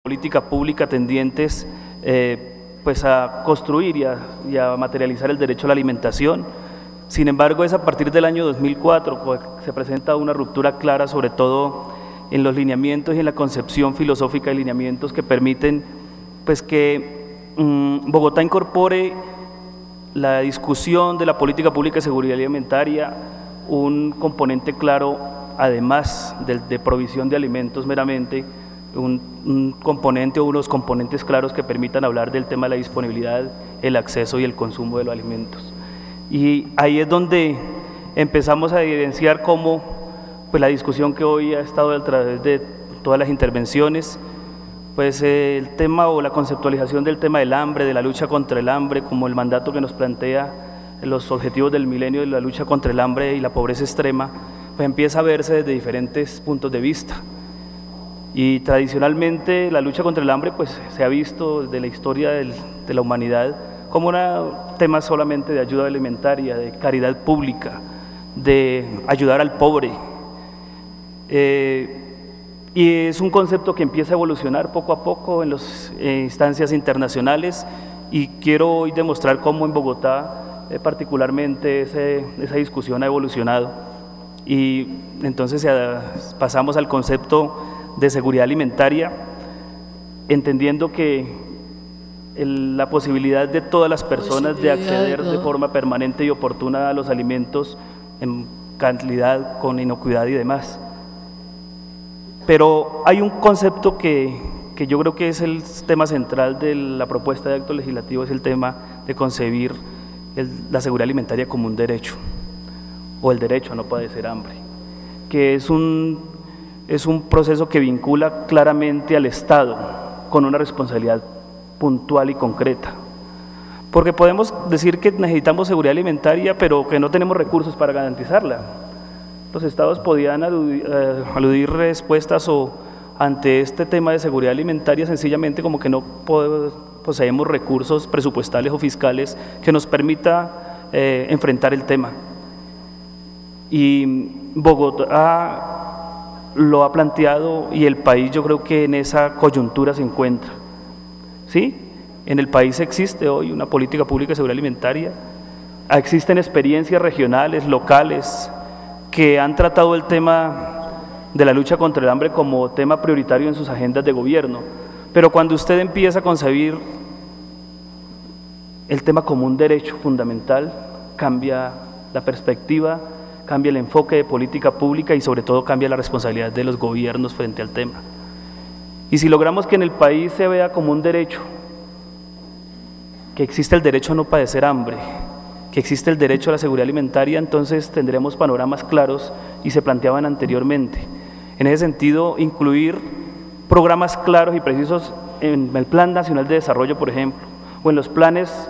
política pública tendientes pues a construir y a materializar el derecho a la alimentación. Sin embargo, es a partir del año 2004 que se presenta una ruptura clara, sobre todo en los lineamientos y en la concepción filosófica de lineamientos que permiten pues que Bogotá incorpore la discusión de la política pública de seguridad alimentaria un componente claro, además de provisión de alimentos meramente, un componente o unos componentes claros que permitan hablar del tema de la disponibilidad, el acceso y el consumo de los alimentos. Y ahí es donde empezamos a evidenciar cómo pues la discusión que hoy ha estado a través de todas las intervenciones, pues el tema o la conceptualización del tema del hambre, de la lucha contra el hambre, como el mandato que nos plantea los objetivos del milenio de la lucha contra el hambre y la pobreza extrema, pues empieza a verse desde diferentes puntos de vista. Y tradicionalmente la lucha contra el hambre pues se ha visto desde la historia de la humanidad como un tema solamente de ayuda alimentaria, de caridad pública, de ayudar al pobre. Y es un concepto que empieza a evolucionar poco a poco en las instancias internacionales, y quiero hoy demostrar cómo en Bogotá particularmente esa discusión ha evolucionado. Y entonces pasamos al concepto de seguridad alimentaria, entendiendo que la posibilidad de todas las personas de acceder de forma permanente y oportuna a los alimentos en calidad, con inocuidad y demás. Pero hay un concepto que yo creo que es el tema central de la propuesta de acto legislativo, es el tema de concebir la seguridad alimentaria como un derecho, o el derecho a no padecer hambre, que es un proceso que vincula claramente al Estado con una responsabilidad puntual y concreta. Porque podemos decir que necesitamos seguridad alimentaria, pero que no tenemos recursos para garantizarla. Los estados podían aludir respuestas ante este tema de seguridad alimentaria sencillamente como que no poseemos recursos presupuestales o fiscales que nos permita enfrentar el tema. Y Bogotá lo ha planteado, y el país yo creo que en esa coyuntura se encuentra. ¿Sí? En el país existe hoy una política pública de seguridad alimentaria, existen experiencias regionales, locales, que han tratado el tema de la lucha contra el hambre como tema prioritario en sus agendas de gobierno, pero cuando usted empieza a concebir el tema como un derecho fundamental, cambia la perspectiva, cambia el enfoque de política pública y sobre todo cambia la responsabilidad de los gobiernos frente al tema. Y si logramos que en el país se vea como un derecho, que existe el derecho a no padecer hambre, que existe el derecho a la seguridad alimentaria, entonces tendremos panoramas claros y se planteaban anteriormente. En ese sentido, incluir programas claros y precisos en el Plan Nacional de Desarrollo, por ejemplo, o en los planes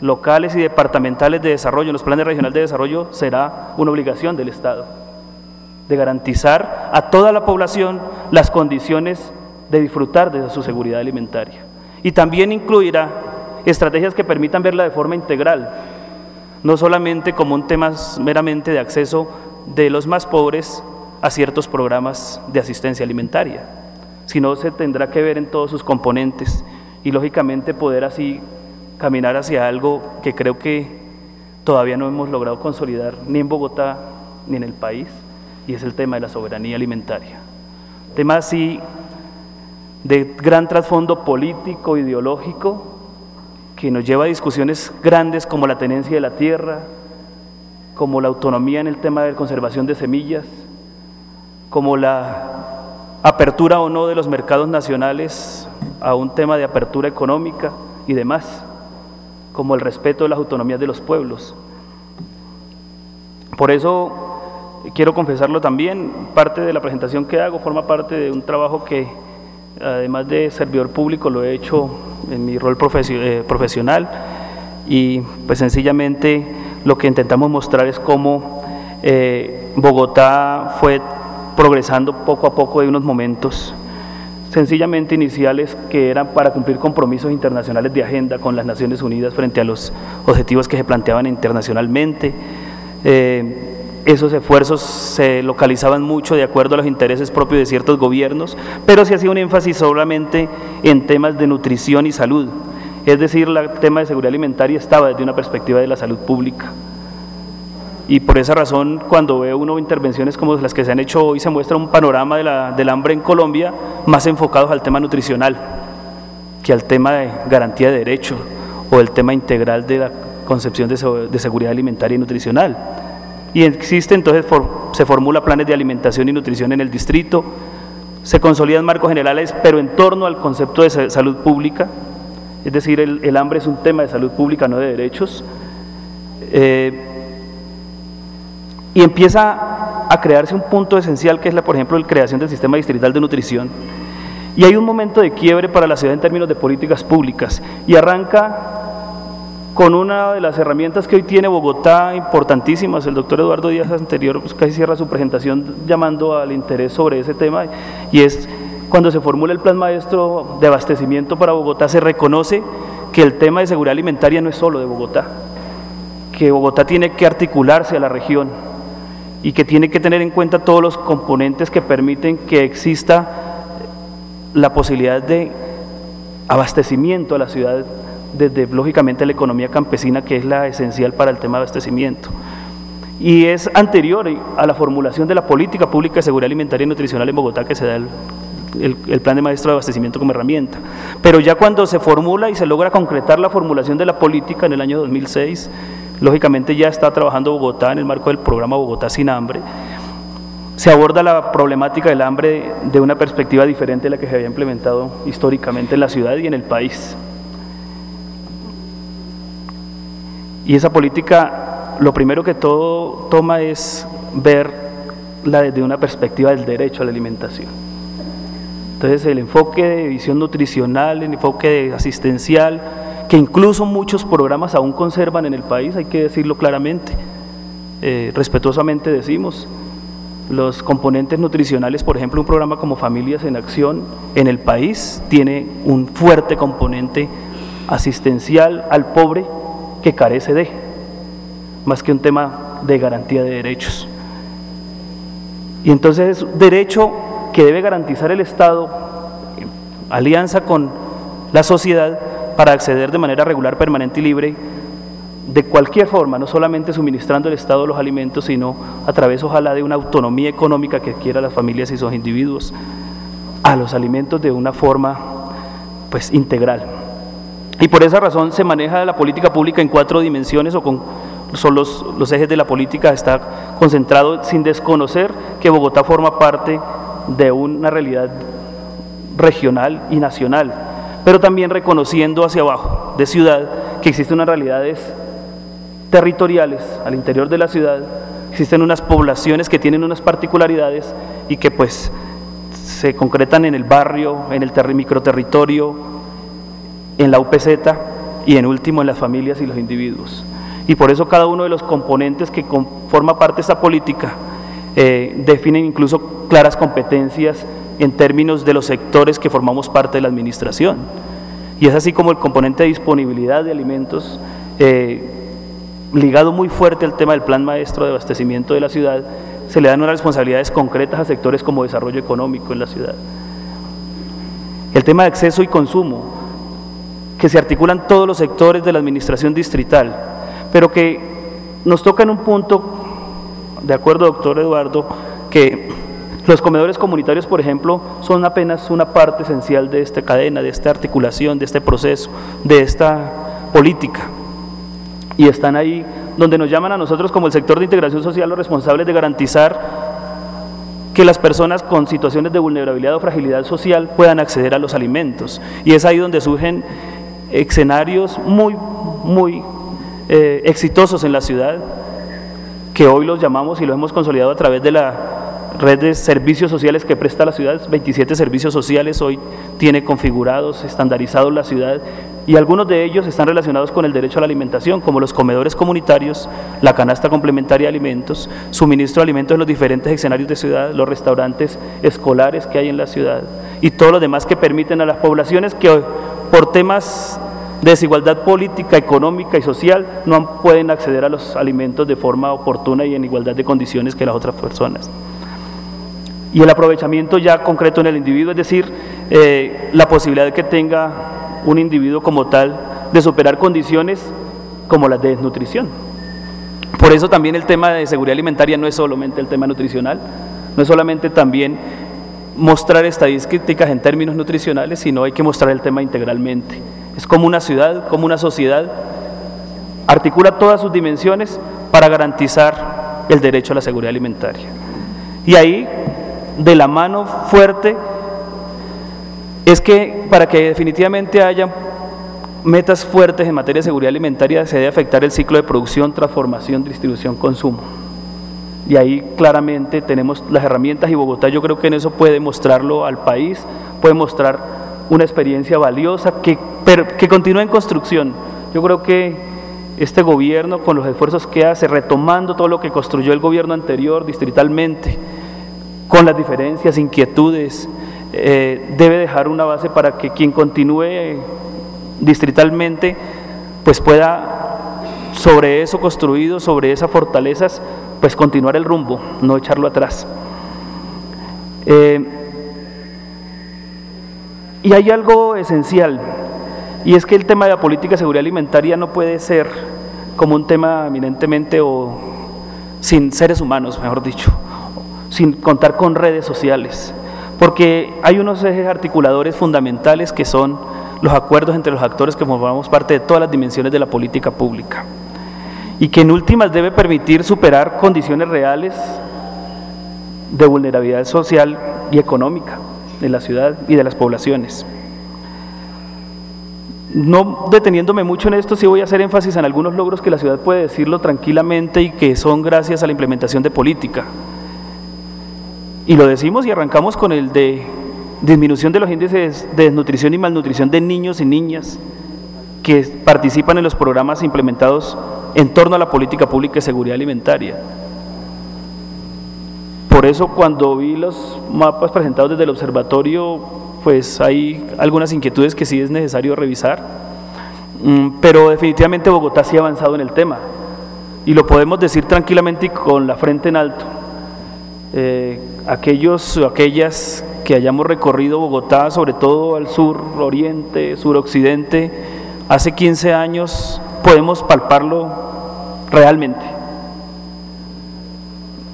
locales y departamentales de desarrollo, en los planes regionales de desarrollo, será una obligación del Estado, de garantizar a toda la población las condiciones de disfrutar de su seguridad alimentaria. Y también incluirá estrategias que permitan verla de forma integral, no solamente como un tema meramente de acceso de los más pobres a ciertos programas de asistencia alimentaria, sino se tendrá que ver en todos sus componentes y lógicamente poder así caminar hacia algo que creo que todavía no hemos logrado consolidar ni en Bogotá ni en el país, y es el tema de la soberanía alimentaria. Tema así de gran trasfondo político, ideológico, que nos lleva a discusiones grandes como la tenencia de la tierra, como la autonomía en el tema de conservación de semillas, como la apertura o no de los mercados nacionales a un tema de apertura económica y demás, como el respeto de las autonomías de los pueblos. Por eso quiero confesarlo también, parte de la presentación que hago forma parte de un trabajo que, además de servidor público, lo he hecho en mi rol profesional, y pues sencillamente lo que intentamos mostrar es cómo Bogotá fue progresando poco a poco de unos momentos sencillamente iniciales que eran para cumplir compromisos internacionales de agenda con las Naciones Unidas frente a los objetivos que se planteaban internacionalmente, esos esfuerzos se localizaban mucho de acuerdo a los intereses propios de ciertos gobiernos, pero se hacía un énfasis solamente en temas de nutrición y salud, es decir, el tema de seguridad alimentaria estaba desde una perspectiva de la salud pública. Y por esa razón, cuando ve uno intervenciones como las que se han hecho hoy, se muestra un panorama del hambre en Colombia más enfocados al tema nutricional que al tema de garantía de derechos o el tema integral de la concepción de seguridad alimentaria y nutricional. Y existe entonces, se formula planes de alimentación y nutrición en el distrito, se consolidan marcos generales, pero en torno al concepto de salud pública, es decir, el hambre es un tema de salud pública, no de derechos. Y empieza a crearse un punto esencial que es, por ejemplo, la creación del sistema distrital de nutrición. Y hay un momento de quiebre para la ciudad en términos de políticas públicas y arranca con una de las herramientas que hoy tiene Bogotá, importantísimas. El doctor Eduardo Díaz anterior pues, casi cierra su presentación llamando al interés sobre ese tema, y es cuando se formula el plan maestro de abastecimiento para Bogotá, se reconoce que el tema de seguridad alimentaria no es solo de Bogotá, que Bogotá tiene que articularse a la región y que tiene que tener en cuenta todos los componentes que permiten que exista la posibilidad de abastecimiento a la ciudad, desde lógicamente la economía campesina, que es la esencial para el tema de abastecimiento. Y es anterior a la formulación de la política pública de seguridad alimentaria y nutricional en Bogotá que se da el plan de maestro de abastecimiento como herramienta. Pero ya cuando se formula y se logra concretar la formulación de la política en el año 2006, lógicamente ya está trabajando Bogotá en el marco del programa Bogotá sin hambre, se aborda la problemática del hambre de una perspectiva diferente a la que se había implementado históricamente en la ciudad y en el país. Y esa política, lo primero que todo toma es verla desde una perspectiva del derecho a la alimentación. Entonces el enfoque de visión nutricional, el enfoque asistencial, que incluso muchos programas aún conservan en el país, hay que decirlo claramente, respetuosamente decimos, los componentes nutricionales, por ejemplo, un programa como Familias en Acción en el país tiene un fuerte componente asistencial al pobre que carece de, más que un tema de garantía de derechos. Y entonces es un derecho que debe garantizar el Estado, en alianza con la sociedad, para acceder de manera regular, permanente y libre, de cualquier forma, no solamente suministrando el Estado los alimentos, sino a través, ojalá, de una autonomía económica que adquiera las familias y sus individuos, a los alimentos de una forma, pues, integral. Y por esa razón se maneja la política pública en 4 dimensiones, son los ejes de la política, está concentrado sin desconocer que Bogotá forma parte de una realidad regional y nacional, pero también reconociendo hacia abajo, de ciudad, que existen unas realidades territoriales al interior de la ciudad, existen unas poblaciones que tienen unas particularidades y que pues se concretan en el barrio, en el microterritorio, en la UPZ y en último en las familias y los individuos. Y por eso cada uno de los componentes que forma parte de esta política definen incluso claras competencias en términos de los sectores que formamos parte de la administración. Y es así como el componente de disponibilidad de alimentos, ligado muy fuerte al tema del plan maestro de abastecimiento de la ciudad, se le dan unas responsabilidades concretas a sectores como desarrollo económico en la ciudad. El tema de acceso y consumo, que se articulan todos los sectores de la administración distrital, pero que nos toca en un punto, de acuerdo, doctor Eduardo, que los comedores comunitarios, por ejemplo, son apenas una parte esencial de esta cadena, de esta articulación, de este proceso, de esta política. Y están ahí donde nos llaman a nosotros como el sector de integración social los responsables de garantizar que las personas con situaciones de vulnerabilidad o fragilidad social puedan acceder a los alimentos. Y es ahí donde surgen escenarios muy exitosos en la ciudad, que hoy los llamamos y los hemos consolidado a través de la red de servicios sociales que presta la ciudad. 27 servicios sociales hoy tiene configurados, estandarizados la ciudad, y algunos de ellos están relacionados con el derecho a la alimentación, como los comedores comunitarios, la canasta complementaria de alimentos, suministro de alimentos en los diferentes escenarios de ciudad, los restaurantes escolares que hay en la ciudad y todo lo demás que permiten a las poblaciones que por temas de desigualdad política, económica y social, no pueden acceder a los alimentos de forma oportuna y en igualdad de condiciones que las otras personas. Y el aprovechamiento ya concreto en el individuo, es decir, la posibilidad de que tenga un individuo como tal de superar condiciones como las de desnutrición. Por eso también el tema de seguridad alimentaria no es solamente el tema nutricional, no es solamente también mostrar estadísticas en términos nutricionales, sino hay que mostrar el tema integralmente. Es como una ciudad, como una sociedad, articula todas sus dimensiones para garantizar el derecho a la seguridad alimentaria. Y ahí, de la mano fuerte, es que para que definitivamente haya metas fuertes en materia de seguridad alimentaria se debe afectar el ciclo de producción, transformación, distribución, consumo. Y ahí claramente tenemos las herramientas y Bogotá yo creo que en eso puede mostrarlo al país, puede mostrar una experiencia valiosa que continúa en construcción. Yo creo que este gobierno con los esfuerzos que hace, retomando todo lo que construyó el gobierno anterior distritalmente, con las diferencias, inquietudes, debe dejar una base para que quien continúe distritalmente pues pueda sobre eso construido, sobre esas fortalezas, pues continuar el rumbo, no echarlo atrás. Y hay algo esencial, y es que el tema de la política de seguridad alimentaria no puede ser como un tema eminentemente o sin seres humanos, mejor dicho, sin contar con redes sociales, porque hay unos ejes articuladores fundamentales que son los acuerdos entre los actores que formamos parte de todas las dimensiones de la política pública y que en últimas debe permitir superar condiciones reales de vulnerabilidad social y económica de la ciudad y de las poblaciones. No deteniéndome mucho en esto, sí voy a hacer énfasis en algunos logros que la ciudad puede decirlo tranquilamente y que son gracias a la implementación de política. Y lo decimos y arrancamos con el de disminución de los índices de desnutrición y malnutrición de niños y niñas que participan en los programas implementados en torno a la política pública de seguridad alimentaria. Por eso cuando vi los mapas presentados desde el observatorio, pues hay algunas inquietudes que sí es necesario revisar, pero definitivamente Bogotá sí ha avanzado en el tema y lo podemos decir tranquilamente y con la frente en alto. Aquellos o aquellas que hayamos recorrido Bogotá, sobre todo al sur oriente, suroccidente, hace 15 años podemos palparlo realmente.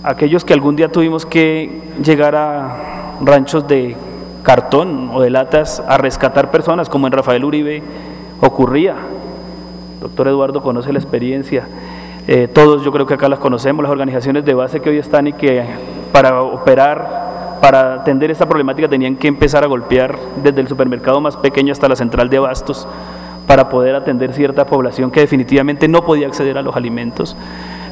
Aquellos que algún día tuvimos que llegar a ranchos de cartón o de latas a rescatar personas, como en Rafael Uribe ocurría. El doctor Eduardo conoce la experiencia. Todos yo creo que acá las conocemos, las organizaciones de base que hoy están y que para operar, para atender esta problemática tenían que empezar a golpear desde el supermercado más pequeño hasta la central de abastos para poder atender cierta población que definitivamente no podía acceder a los alimentos.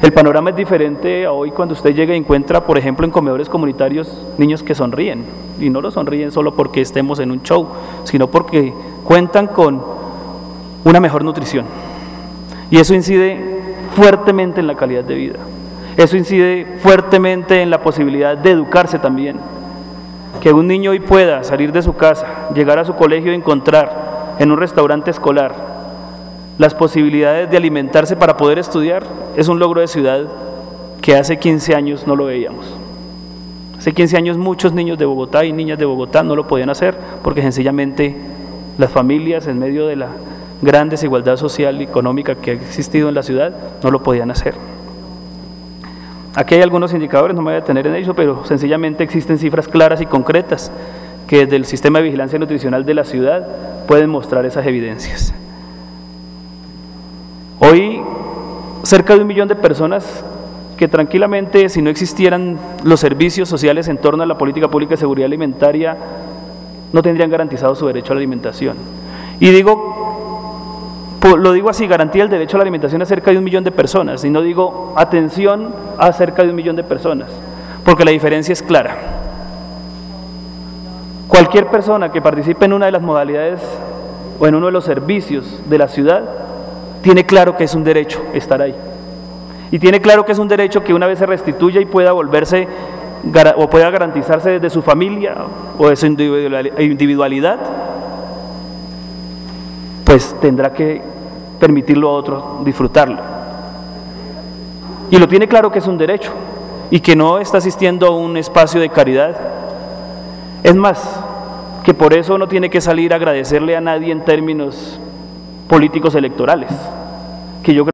El panorama es diferente a hoy cuando usted llega y encuentra, por ejemplo, en comedores comunitarios niños que sonríen, y no lo sonríen solo porque estemos en un show, sino porque cuentan con una mejor nutrición. Y eso incide fuertemente en la calidad de vida. Eso incide fuertemente en la posibilidad de educarse también. Que un niño hoy pueda salir de su casa, llegar a su colegio y encontrar en un restaurante escolar las posibilidades de alimentarse para poder estudiar, es un logro de ciudad que hace 15 años no lo veíamos. Hace 15 años muchos niños de Bogotá y niñas de Bogotá no lo podían hacer porque sencillamente las familias en medio de la gran desigualdad social y económica que ha existido en la ciudad no lo podían hacer. Aquí hay algunos indicadores, no me voy a detener en eso, pero sencillamente existen cifras claras y concretas que desde el sistema de vigilancia nutricional de la ciudad pueden mostrar esas evidencias. Hoy, cerca de 1 millón de personas que tranquilamente, si no existieran los servicios sociales en torno a la política pública de seguridad alimentaria, no tendrían garantizado su derecho a la alimentación. Y lo digo así, garantía el derecho a la alimentación a cerca de 1 millón de personas, y no digo atención a cerca de 1 millón de personas, porque la diferencia es clara. Cualquier persona que participe en una de las modalidades o en uno de los servicios de la ciudad, tiene claro que es un derecho estar ahí. Y tiene claro que es un derecho que una vez se restituya y pueda volverse o pueda garantizarse desde su familia o de su individualidad, pues tendrá que permitirlo a otro disfrutarlo. Y lo tiene claro que es un derecho y que no está asistiendo a un espacio de caridad. Es más, que por eso no tiene que salir a agradecerle a nadie en términos políticos electorales, que yo creo